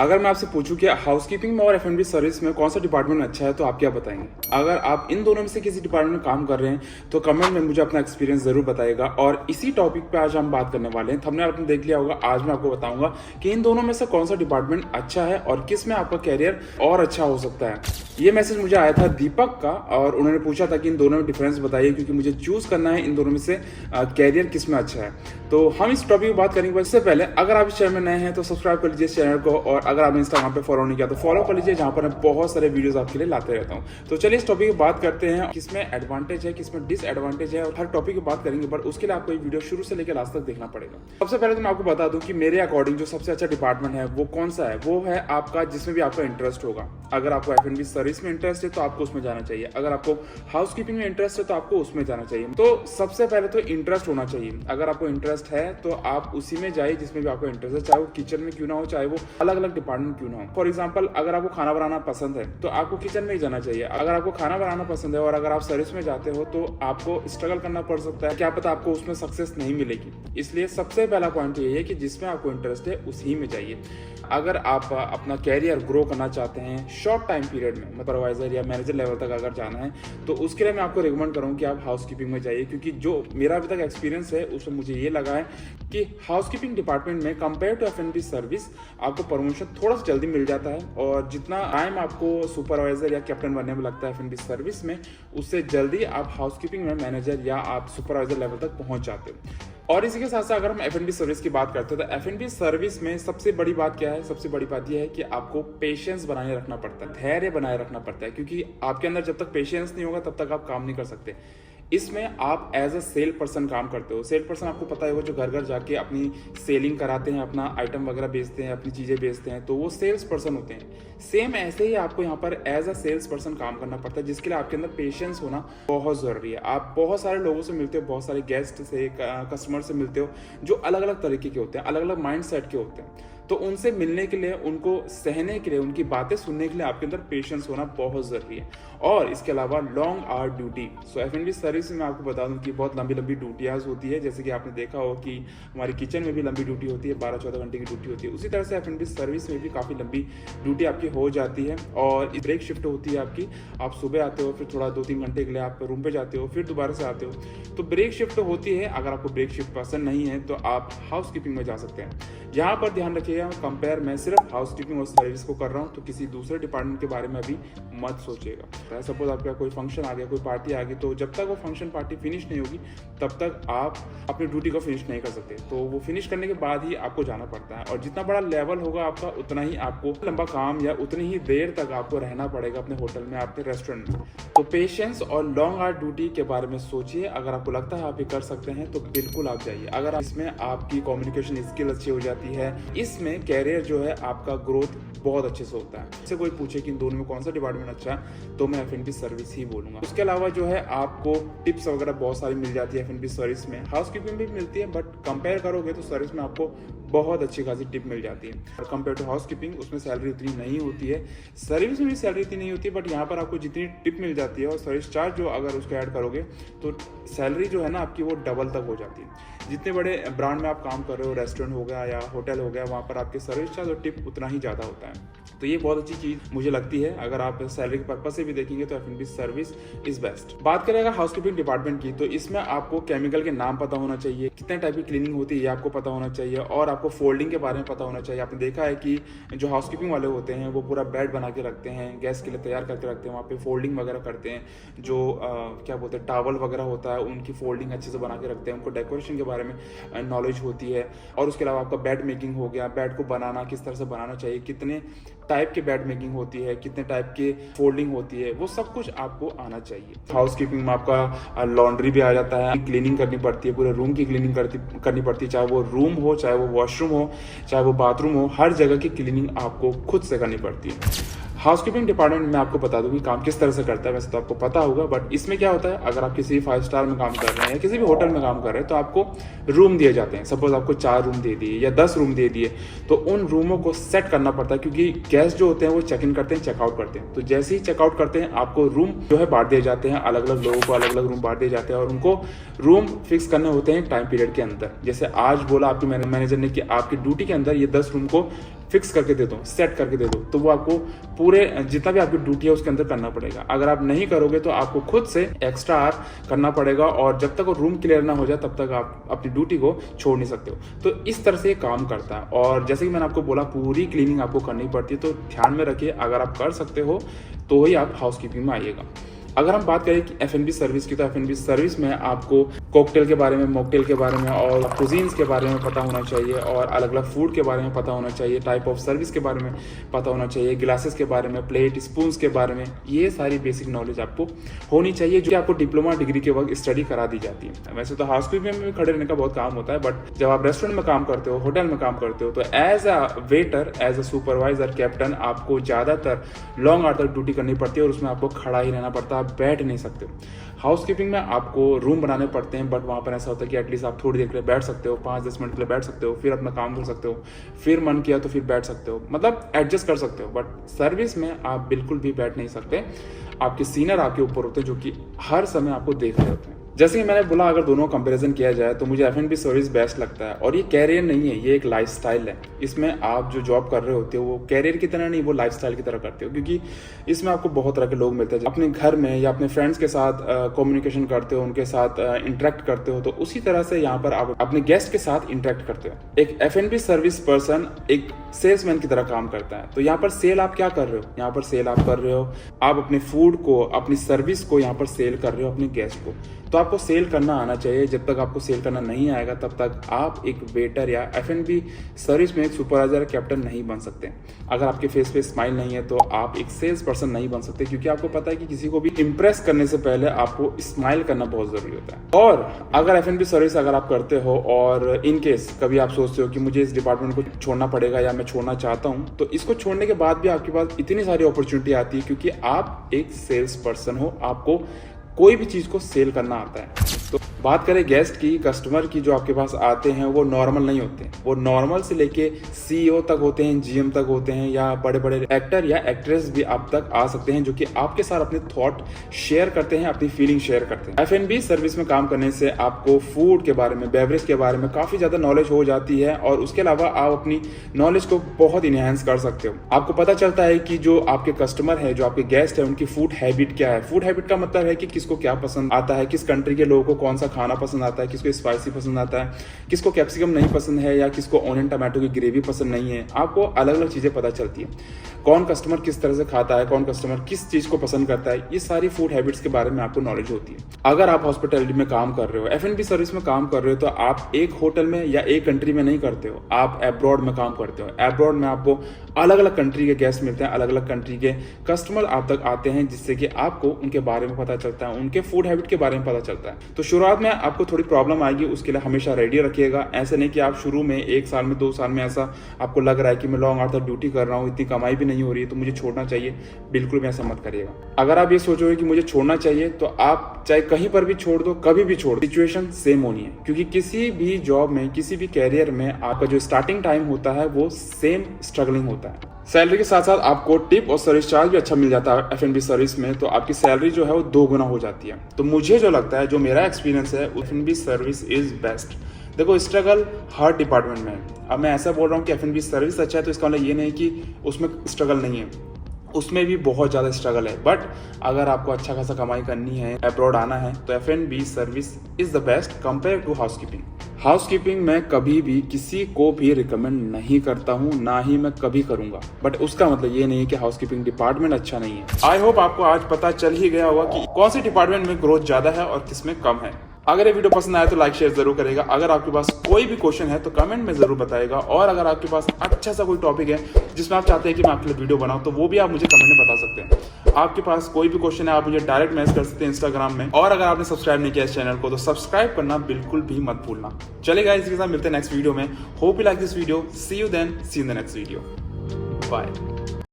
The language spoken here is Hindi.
अगर मैं आपसे पूछूं कि हाउसकीपिंग में और एफ&बी सर्विस में कौन सा डिपार्टमेंट अच्छा है तो आप क्या बताएंगे? अगर आप इन दोनों में से किसी डिपार्टमेंट में काम कर रहे हैं तो कमेंट में मुझे अपना एक्सपीरियंस जरूर बताइएगा। और इसी टॉपिक पे आज हम बात करने वाले हैं। थंबनेल आपने देख लिया होगा। आज मैं आपको बताऊंगा कि इन दोनों में से कौन सा डिपार्टमेंट अच्छा है और किस में आपका कैरियर और अच्छा हो सकता है। ये मैसेज मुझे आया था दीपक का और उन्होंने पूछा था कि इन दोनों में डिफरेंस बताइए, क्योंकि मुझे चूज करना है इन दोनों में से कैरियर किस में अच्छा है। तो हम इस टॉपिक की बात करेंगे। इससे पहले अगर आप इस चैनल में नए हैं तो सब्सक्राइब कर लीजिए इस चैनल को, और अगर आपने इंस्टाग्राम पे फॉलो नहीं किया तो फॉलो कर लीजिए, जहां पर मैं बहुत सारे वीडियोस आपके लिए लाते रहता हूं। तो चलिए इस टॉपिक की बात करते हैं, किसमें एडवांटेज है किसमें डिसएडवांटेज है, और हर टॉपिक की बात करेंगे। पर उसके लिए आपको ये वीडियो शुरू से लेकर लास्ट तक देखना पड़ेगा। सबसे पहले तो मैं आपको बता दूं कि मेरे अकॉर्डिंग जो सबसे अच्छा डिपार्टमेंट है वो कौन सा है। वो है आपका जिसमें भी आपका इंटरेस्ट होगा। अगर आपको एफ&बी सर्विस में इंटरेस्ट है तो आपको उसमें जाना चाहिए। अगर आपको हाउसकीपिंग में इंटरेस्ट है तो आपको उसमें जाना चाहिए। तो सबसे पहले तो इंटरेस्ट होना चाहिए। अगर आपको इंटरेस्ट है तो आप उसी में जाइए जिसमें भी आपको इंटरेस्ट है, चाहे वो किचन में क्यों ना हो, चाहे वो अलग अलग डिपार्टमेंट क्यों ना हो। फॉर एग्जाम्पल, अगर आपको खाना बनाना पसंद है तो आपको किचन में ही जाना चाहिए। अगर आपको खाना बनाना पसंद है और अगर आप सर्विस में जाते हो तो आपको स्ट्रगल करना पड़ सकता है, क्या पता आपको उसमें सक्सेस नहीं मिलेगी। इसलिए सबसे पहला पॉइंट ये है कि जिसमें आपको इंटरेस्ट है उसी में जाइए। अगर आप अपना कैरियर ग्रो करना चाहते हैं शॉर्ट टाइम पीरियड में, सुपरवाइजर या मैनेजर लेवल तक अगर जाना है, तो उसके लिए मैं आपको रिकमेंड करूँ कि आप हाउसकीपिंग में जाइए। क्योंकि जो मेरा अभी तक एक्सपीरियंस है उसमें मुझे ये लगा है कि हाउसकीपिंग डिपार्टमेंट में कंपेयर टू एफ&बी सर्विस आपको प्रमोशन थोड़ा सा जल्दी मिल जाता है, और जितना टाइम आपको सुपरवाइजर या कैप्टन बनने में लगता है एफ&बी सर्विस में, उससे जल्दी आप हाउसकीपिंग में मैनेजर या आप सुपरवाइजर लेवल तक पहुंच जाते हो। और इसी के साथ साथ अगर हम एफ&बी सर्विस की बात करते हैं तो एफ&बी सर्विस में सबसे बड़ी बात क्या है? सबसे बड़ी बात यह है कि आपको पेशेंस बनाए रखना पड़ता है, धैर्य बनाए रखना पड़ता है। क्योंकि आपके अंदर जब तक पेशेंस नहीं होगा तब तक आप काम नहीं कर सकते। इसमें आप एज अ सेल पर्सन काम करते हो। सेल पर्सन आपको पता है वो जो घर घर जाके अपनी सेलिंग कराते हैं, अपना आइटम वगैरह बेचते हैं, अपनी चीज़ें बेचते हैं, तो वो सेल्स पर्सन होते हैं। सेम ऐसे ही आपको यहाँ पर एज अ सेल्स पर्सन काम करना पड़ता है, जिसके लिए आपके अंदर पेशेंस होना बहुत ज़रूरी है। आप बहुत सारे लोगों से मिलते हो, बहुत सारे गेस्ट से, कस्टमर से मिलते हो जो अलग अलग तरीके के होते हैं, अलग अलग माइंड सेट के होते हैं। तो उनसे मिलने के लिए, उनको सहने के लिए, उनकी बातें सुनने के लिए आपके अंदर पेशेंस होना बहुत ज़रूरी है। और इसके अलावा लॉन्ग आवर ड्यूटी। सो एफ&बी सर्विस में मैं आपको बता दूं कि बहुत लंबी लंबी ड्यूटियाँ होती है। जैसे कि आपने देखा हो कि हमारी किचन में भी लंबी ड्यूटी होती है, 12-14 घंटे की ड्यूटी होती है। उसी तरह से एफ&बी सर्विस में भी काफ़ी लंबी ड्यूटी आपकी हो जाती है। और ब्रेक शिफ्ट होती है आपकी। आप सुबह आते हो, फिर थोड़ा 2-3 घंटे के लिए आप रूम पर जाते हो, फिर दोबारा से आते हो, तो ब्रेक शिफ्ट होती है। अगर आपको ब्रेक शिफ्ट पसंद नहीं है तो आप हाउसकीपिंग में जा सकते हैं। यहाँ पर ध्यान रखिएगा, कंपेयर मैं सिर्फ हाउसकीपिंग और सर्विस को कर रहा हूँ, तो किसी दूसरे डिपार्टमेंट के बारे में अभी मत सोचिएगा। सपोज आपका कोई फंक्शन आ गया, कोई पार्टी आ गई, तो जब तक वो फंक्शन पार्टी फिनिश नहीं होगी तब तक आप अपनी ड्यूटी को फिनिश नहीं कर सकते। तो वो फिनिश करने के बाद ही आपको जाना पड़ता है। और जितना बड़ा लेवल होगा आपका, उतना ही आपको लंबा काम या उतनी ही देर तक आपको रहना पड़ेगा अपने होटल में, आपके रेस्टोरेंट में। तो पेशेंस और लॉन्ग आवर ड्यूटी के बारे में सोचिए। अगर आपको लगता है आप ये कर सकते हैं तो बिल्कुल आप जाइए। अगर इसमें आपकी कम्युनिकेशन स्किल अच्छी हो जाती है, इसमें कैरियर जो है आपका ग्रोथ बहुत अच्छे से होता है। इससे कोई पूछे कि इन दोनों में कौन सा डिपार्टमेंट अच्छा है तो मैं एफ&बी सर्विस ही बोलूंगा। उसके अलावा जो है आपको टिप्स वगैरह बहुत सारी मिल जाती है एफ&बी सर्विस में। हाउसकीपिंग भी मिलती है, बट कंपेयर करोगे तो सर्विस में आपको बहुत अच्छी खासी टिप मिल जाती है। और कंपेयर टू हाउसकीपिंग उसमें सैलरी उतनी नहीं होती है। सर्विस में भी सैलरी इतनी नहीं होती है, बट यहाँ पर आपको जितनी टिप मिल जाती है और सर्विस चार्ज जो अगर उसको ऐड करोगे तो सैलरी जो है ना आपकी वो डबल तक हो जाती है। जितने बड़े ब्रांड में आप काम कर रहे हो, रेस्टोरेंट हो गया या होटल हो गया, वहाँ पर आपके सर्विस चार्ज और टिप उतना ही ज़्यादा होता है। तो ये बहुत अच्छी चीज़ मुझे लगती है। अगर आप सैलरी के पर्पज से भी देखेंगे तो एफ&बी सर्विस इज बेस्ट। बात करें अगर हाउसकीपिंग डिपार्टमेंट की, तो इसमें आपको केमिकल के नाम पता होना चाहिए, कितने टाइप की क्लीनिंग होती है ये आपको पता होना चाहिए, और आपको फोल्डिंग के बारे में पता होना चाहिए। आपने देखा है कि जो हाउसकीपिंग वाले होते हैं वो पूरा बेड बना के रखते हैं, गेस्ट के लिए तैयार करके रखते हैं, वहाँ पे फोल्डिंग वगैरह करते हैं। जो क्या बोलते हैं, टावल वगैरह होता है, उनकी फोल्डिंग अच्छे से बना के रखते हैं। उनको डेकोरेशन के बारे में नॉलेज होती है। और उसके अलावा आपका बेड मेकिंग हो गया, बेड को बनाना किस तरह से बनाना चाहिए, कितने टाइप के बेड मेकिंग होती है, कितने टाइप के फोल्डिंग होती है, वो सब कुछ आपको आना चाहिए। हाउसकीपिंग में आपका लॉन्ड्री भी आ जाता है, क्लीनिंग करनी पड़ती है, पूरे रूम की क्लीनिंग करनी पड़ती है, चाहे वो रूम हो, चाहे वो वॉशरूम हो, चाहे वो बाथरूम हो, हर जगह की क्लीनिंग आपको खुद से करनी पड़ती है। हाउसकीपिंग डिपार्टमेंट में आपको बता दूं कि काम किस तरह से करता है। वैसे तो आपको पता होगा, बट इसमें क्या होता है, अगर आप किसी 5 स्टार में काम कर रहे हैं या किसी भी होटल में काम कर रहे हैं तो आपको रूम दिए जाते हैं। सपोज आपको 4 रूम दे दिए या 10 रूम दे दिए, तो उन रूमों को सेट करना पड़ता है। क्योंकि गेस्ट जो होते हैं वो चेक इन करते हैं, चेकआउट करते हैं। तो जैसे ही चेकआउट करते हैं आपको रूम जो है बांट दिए जाते हैं, अलग अलग लोगों को अलग अलग रूम बांट दिए जाते हैं, और उनको रूम फिक्स करने होते हैं टाइम पीरियड के अंदर। जैसे आज बोला आपके मैनेजर ने कि आपकी ड्यूटी के अंदर ये 10 रूम को फिक्स करके दे दो, सेट करके दे दो, तो वो आपको पूरे जितना भी आपकी ड्यूटी है उसके अंदर करना पड़ेगा। अगर आप नहीं करोगे तो आपको खुद से एक्स्ट्रा आवर करना पड़ेगा और जब तक वो रूम क्लियर ना हो जाए तब तक आप अपनी ड्यूटी को छोड़ नहीं सकते हो। तो इस तरह से ये काम करता है। और जैसे कि मैंने आपको बोला, पूरी क्लीनिंग आपको करनी पड़ती है, तो ध्यान में रखिए अगर आप कर सकते हो तो ही आप हाउसकीपिंग में आइएगा। अगर हम बात करें कि F&B सर्विस की, तो F&B सर्विस में आपको कॉकटेल के बारे में, मॉकटेल के बारे में और कुजीन्स के बारे में पता होना चाहिए और अलग अलग फूड के बारे में पता होना चाहिए, टाइप ऑफ सर्विस के बारे में पता होना चाहिए, ग्लासेस के बारे में, प्लेट स्पून्स के बारे में, ये सारी बेसिक नॉलेज आपको होनी चाहिए जो आपको डिप्लोमा डिग्री के वक्त स्टडी करा दी जाती है। वैसे तो हाउसकीपिंग में भी खड़े रहने का बहुत काम होता है, बट जब आप रेस्टोरेंट में काम करते हो, होटल में काम करते हो, तो as a waiter, as a supervisor, captain, आपको ज़्यादातर लॉन्ग आवर तक ड्यूटी करनी पड़ती है और उसमें आपको खड़ा ही रहना पड़ता है, आप बैठ नहीं सकते। हाउसकीपिंग में आपको रूम बनाने पड़ते हैं, बट वहाँ पर ऐसा होता है कि एटलीस्ट आप थोड़ी देर के लिए बैठ सकते हो, 5-10 मिनट के लिए बैठ सकते हो, फिर अपना काम कर सकते हो, फिर मन किया तो फिर बैठ सकते हो, मतलब एडजस्ट कर सकते हो। बट सर्विस में आप बिल्कुल भी बैठ नहीं सकते, आपके सीनियर आपके ऊपर होते हैं जो कि हर समय आपको देख रहे होते हैं। जैसे कि मैंने बोला, अगर दोनों कंपैरिजन किया जाए तो मुझे F&B सर्विस बेस्ट लगता है। और ये कैरियर नहीं है, ये एक लाइफस्टाइल है। इसमें आप जो जॉब कर रहे होते हो वो कैरियर की तरह नहीं, वो लाइफस्टाइल की तरह करते हो, क्योंकि इसमें आपको बहुत तरह के लोग मिलते हैं। अपने घर में या अपने फ्रेंड्स के साथ कम्युनिकेशन करते हो, उनके साथ इंटरेक्ट करते हो, तो उसी तरह से यहाँ पर आप अपने गेस्ट के साथ इंटरेक्ट करते हो। एक F&B सर्विस पर्सन एक सेल्समैन की तरह काम करता है। तो यहाँ पर सेल आप क्या कर रहे हो? यहाँ पर सेल आप कर रहे हो, आप अपने फूड को, अपनी सर्विस को यहाँ पर सेल कर रहे हो अपने गेस्ट को। तो आपको सेल करना आना चाहिए। जब तक आपको सेल करना नहीं आएगा तब तक आप एक वेटर या F&B सर्विस में एक सुपरवाइजर, कैप्टन नहीं बन सकते। अगर आपके फेस पे स्माइल नहीं है तो आप एक सेल्स पर्सन नहीं बन सकते, क्योंकि आपको पता है कि किसी को भी इम्प्रेस करने से पहले आपको स्माइल करना बहुत जरूरी होता है। और अगर F&B सर्विस अगर आप करते हो और इन केस कभी आप सोचते हो कि मुझे इस डिपार्टमेंट को छोड़ना पड़ेगा या मैं छोड़ना चाहता हूँ, तो इसको छोड़ने के बाद भी आपके पास इतनी सारी अपॉर्चुनिटी आती है, क्योंकि आप एक सेल्स पर्सन हो, आपको कोई भी चीज को सेल करना आता है। तो बात करें गेस्ट की, कस्टमर की, जो आपके पास आते हैं वो नॉर्मल नहीं होते। वो नॉर्मल से लेके CEO तक होते हैं, GM तक होते हैं, या बड़े बड़े एक्टर या एक्ट्रेस भी आप तक आ सकते हैं, जो कि आपके साथ अपने थॉट शेयर करते हैं, अपनी फीलिंग शेयर करते हैं। F&B सर्विस में काम करने से आपको फूड के बारे में, बेवरेज के बारे में काफी ज्यादा नॉलेज हो जाती है और उसके अलावा आप अपनी नॉलेज को बहुत इनहेंस कर सकते हो। आपको पता चलता है कि जो आपके कस्टमर है, जो आपके गेस्ट है, उनकी फूड हैबिट क्या है। फूड हैबिट का मतलब है कि किसको क्या पसंद आता है, किस कंट्री के लोगों को कौन सा खाना पसंद आता है, किसको स्पाइसी पसंद आता है, किसको कैप्सिकम नहीं पसंद है, या किसको ऑनियन टमाटो की ग्रेवी पसंद नहीं है। आपको अलग अलग चीजें पता चलती है, कौन कस्टमर किस तरह से खाता है, कौन कस्टमर किस चीज को पसंद करता है। ये सारी फूड हैबिट्स के बारे में आपको नॉलेज होती है। अगर आप हॉस्पिटैलिटी में काम कर रहे हो, F&B सर्विस में काम कर रहे हो, तो आप एक होटल में या एक कंट्री में नहीं करते हो, आप एब्रॉड में काम करते हो। एब्रॉड में आपको अलग अलग कंट्री के गेस्ट मिलते हैं, अलग अलग कंट्री के कस्टमर आप तक आते हैं, जिससे कि आपको उनके बारे में पता चलता है, उनके फूड हैबिट के बारे में पता चलता है। तो शुरुआत में आपको थोड़ी प्रॉब्लम आएगी, उसके लिए हमेशा रेडी रखिएगा। ऐसे नहीं कि आप शुरू में 1 साल में, 2 साल में ऐसा आपको लग रहा है कि मैं लॉन्ग आवर तक ड्यूटी कर रहा हूँ, इतनी कमाई भी नहीं हो रही है, तो मुझे छोड़ना चाहिए। बिल्कुल भी ऐसा मत करिएगा। अगर आप ये सोचोगे कि मुझे छोड़ना चाहिए, तो आप चाहे कहीं पर भी छोड़ दो, कभी भी छोड़ दो, सिचुएशन सेम होनी है। क्योंकि किसी भी जॉब में, किसी भी कैरियर में आपका जो स्टार्टिंग टाइम होता है वो सेम स्ट्रगलिंग होता है। सैलरी के साथ साथ आपको टिप और सर्विस चार्ज भी अच्छा मिल जाता है F&B सर्विस में, तो आपकी सैलरी जो है वो 2 गुना हो जाती है। तो मुझे जो लगता है, जो मेरा एक्सपीरियंस है, F&B सर्विस इज बेस्ट। देखो, स्ट्रगल हर डिपार्टमेंट में है। अब मैं ऐसा बोल रहा हूँ कि F&B सर्विस अच्छा है तो इसका मतलब ये नहीं कि उसमें स्ट्रगल नहीं है, उसमें भी बहुत ज़्यादा स्ट्रगल है। बट अगर आपको अच्छा खासा कमाई करनी है, अब्रॉड आना है, तो F&B service is the best compare to housekeeping. Housekeeping मैं कभी भी किसी को भी रिकमेंड नहीं करता हूँ, ना ही मैं कभी करूंगा। बट उसका मतलब ये नहीं है कि हाउसकीपिंग डिपार्टमेंट अच्छा नहीं है। आई होप आपको आज पता चल ही गया होगा कि कौन से डिपार्टमेंट में ग्रोथ ज्यादा है और किसमें कम है। अगर ये वीडियो पसंद आया तो लाइक शेयर जरूर करेगा। अगर आपके पास कोई भी क्वेश्चन है तो कमेंट में जरूर बताएगा। और अगर आपके पास अच्छा सा कोई टॉपिक है जिसमें आप चाहते हैं कि मैं आपके लिए वीडियो बनाऊं, तो वो भी आप मुझे कमेंट में बता सकते हैं। आपके पास कोई भी क्वेश्चन है, आप मुझे डायरेक्ट मैसेज कर सकते हैं इंस्टाग्राम में। और अगर आपने सब्सक्राइब नहीं किया इस चैनल को, तो सब्सक्राइब करना बिल्कुल भी मत भूलना। चलेगा, इसके साथ मिलते हैं नेक्स्ट वीडियो में। Hope you like this video. See you then, see in the next video. Bye.